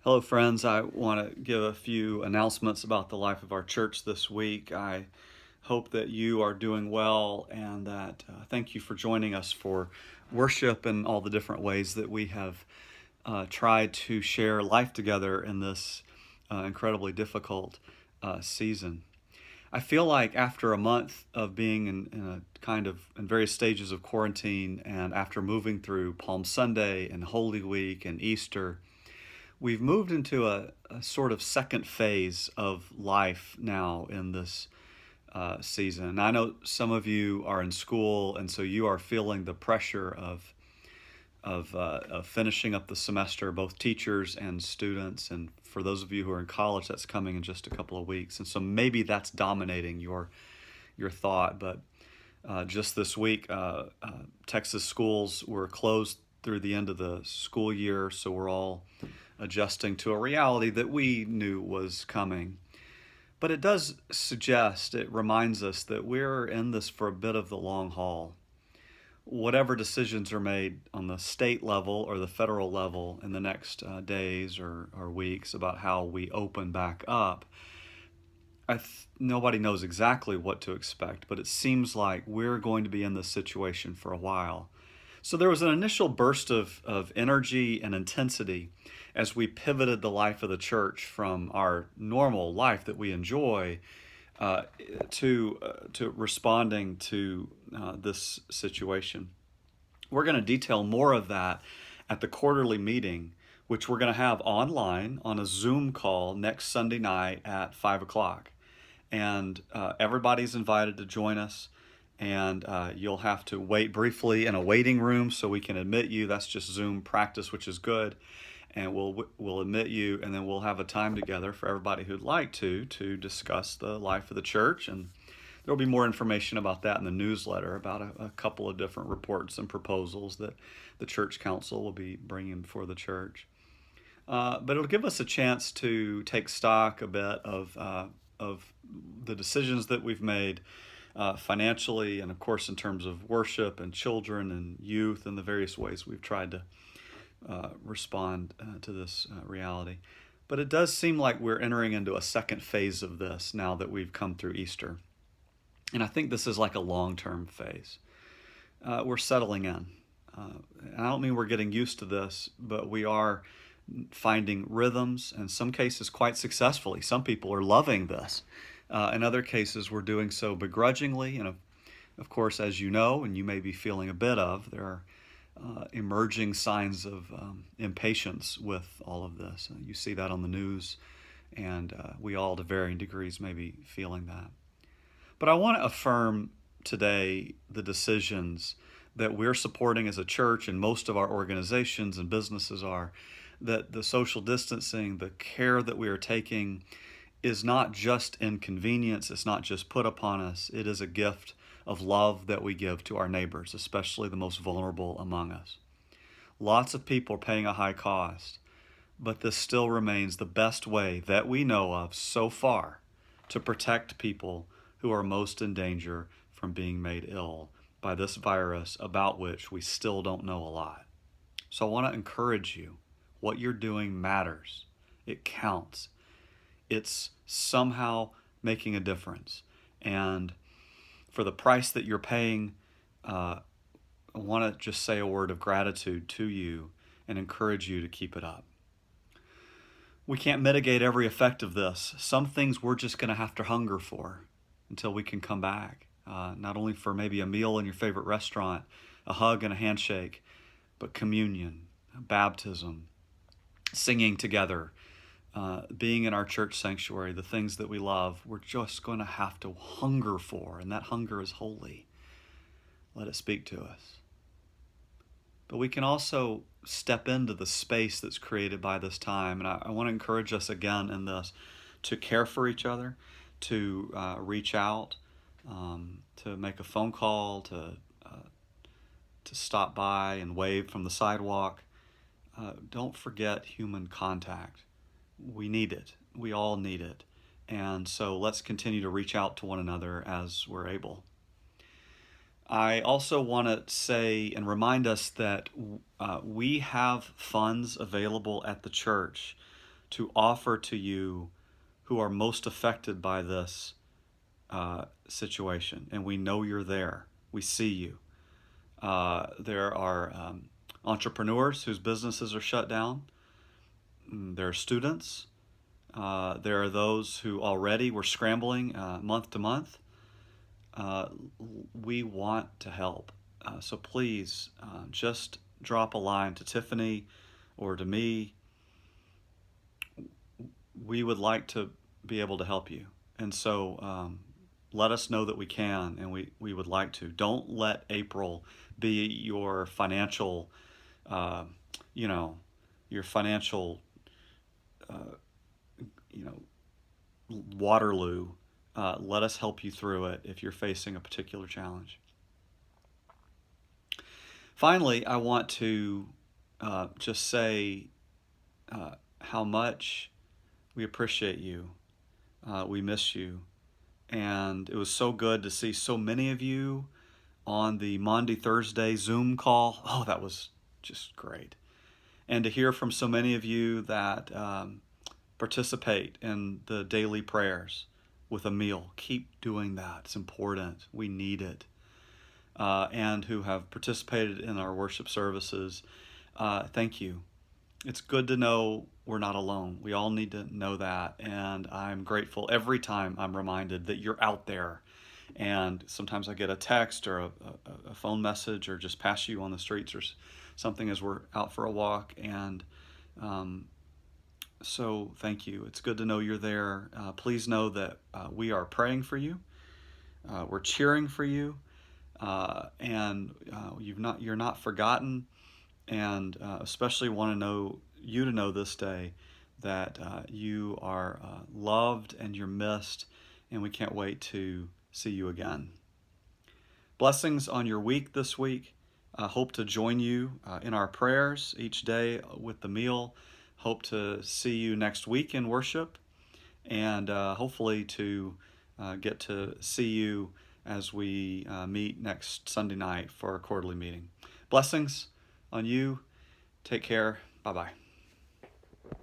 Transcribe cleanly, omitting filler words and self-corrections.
Hello, friends. I want to give a few announcements about the life of our church this week. I hope that you are doing well and that thank you for joining us for worship and all the different ways that we have tried to share life together in this incredibly difficult season. I feel like after a month of being in various stages of quarantine and after moving through Palm Sunday and Holy Week and Easter, we've moved into a sort of second phase of life now in this season. And I know some of you are in school, and so you are feeling the pressure of finishing up the semester, both teachers and students. And for those of you who are in college, that's coming in just a couple of weeks. And so maybe that's dominating your thought. But just this week, Texas schools were closed through the end of the school year, so we're all adjusting to a reality that we knew was coming. But it does suggest, it reminds us that we're in this for a bit of the long haul. Whatever decisions are made on the state level or the federal level in the next days or weeks about how we open back up, nobody knows exactly what to expect, but it seems like we're going to be in this situation for a while. So there was an initial burst of energy and intensity as we pivoted the life of the church from our normal life that we enjoy to responding to this situation. We're going to detail more of that at the quarterly meeting, which we're going to have online on a Zoom call next Sunday night at 5 o'clock. And everybody's invited to join us. And you'll have to wait briefly in a waiting room so we can admit you. That's just Zoom practice, which is good. And we'll admit you, and then we'll have a time together for everybody who'd like to discuss the life of the church. And there'll be more information about that in the newsletter, about a couple of different reports and proposals that the church council will be bringing before the church. But it'll give us a chance to take stock a bit of the decisions that we've made financially, and of course in terms of worship and children and youth and the various ways we've tried to respond to this reality. But it does seem like we're entering into a second phase of this now that we've come through Easter. And I think this is like a long-term phase. We're settling in. And I don't mean we're getting used to this, but we are finding rhythms, in some cases quite successfully. Some people are loving this. In other cases, we're doing so begrudgingly. And of course, as you know, and you may be feeling a bit of, there are emerging signs of impatience with all of this. You see that on the news, and we all, to varying degrees, may be feeling that. But I want to affirm today the decisions that we're supporting as a church, and most of our organizations and businesses are, that the social distancing, the care that we are taking is not just inconvenience, it's not just put upon us, it is a gift of love that we give to our neighbors, especially the most vulnerable among us. Lots of people are paying a high cost, but this still remains the best way that we know of so far to protect people who are most in danger from being made ill by this virus about which we still don't know a lot. So I want to encourage you. What you're doing matters. It counts. It's somehow making a difference. And for the price that you're paying, I want to just say a word of gratitude to you and encourage you to keep it up. We can't mitigate every effect of this. Some things we're just going to have to hunger for until we can come back. Not only for maybe a meal in your favorite restaurant, a hug and a handshake, but communion, baptism, singing together, being in our church sanctuary, the things that we love, we're just going to have to hunger for, and that hunger is holy. Let it speak to us. But we can also step into the space that's created by this time, and I want to encourage us again in this, to care for each other, to reach out, to make a phone call, to stop by and wave from the sidewalk. Don't forget human contact. We need it. We all need it. And so let's continue to reach out to one another as we're able. I also want to say and remind us that we have funds available at the church to offer to you who are most affected by this situation. And we know you're there. We see you. There are entrepreneurs whose businesses are shut down. There are students. There are those who already were scrambling month to month. We want to help. So please just drop a line to Tiffany or to me. We would like to be able to help you. And so let us know that we can, and we would like to. Don't let April be your financial, uh, you know, your financial, you know, Waterloo. Let us help you through it if you're facing a particular challenge. Finally, I want to just say how much we appreciate you. We miss you. And it was so good to see so many of you on the Monday, Thursday Zoom call. Oh, that was just great. And to hear from so many of you that participate in the daily prayers with a meal. Keep doing that. It's important. We need it. And who have participated in our worship services. Thank you. It's good to know we're not alone. We all need to know that. And I'm grateful every time I'm reminded that you're out there. And sometimes I get a text or a phone message or just pass you on the streets or something as we're out for a walk. And so thank you. It's good to know you're there. Please know that we are praying for you. We're cheering for you. And you're not forgotten. And especially want to know you to know this day that you are loved and you're missed, and we can't wait to see you again. Blessings on your week this week. Hope to join you in our prayers each day with the meal. Hope to see you next week in worship, and hopefully to get to see you as we meet next Sunday night for our quarterly meeting. Blessings on you. Take care. Bye-bye.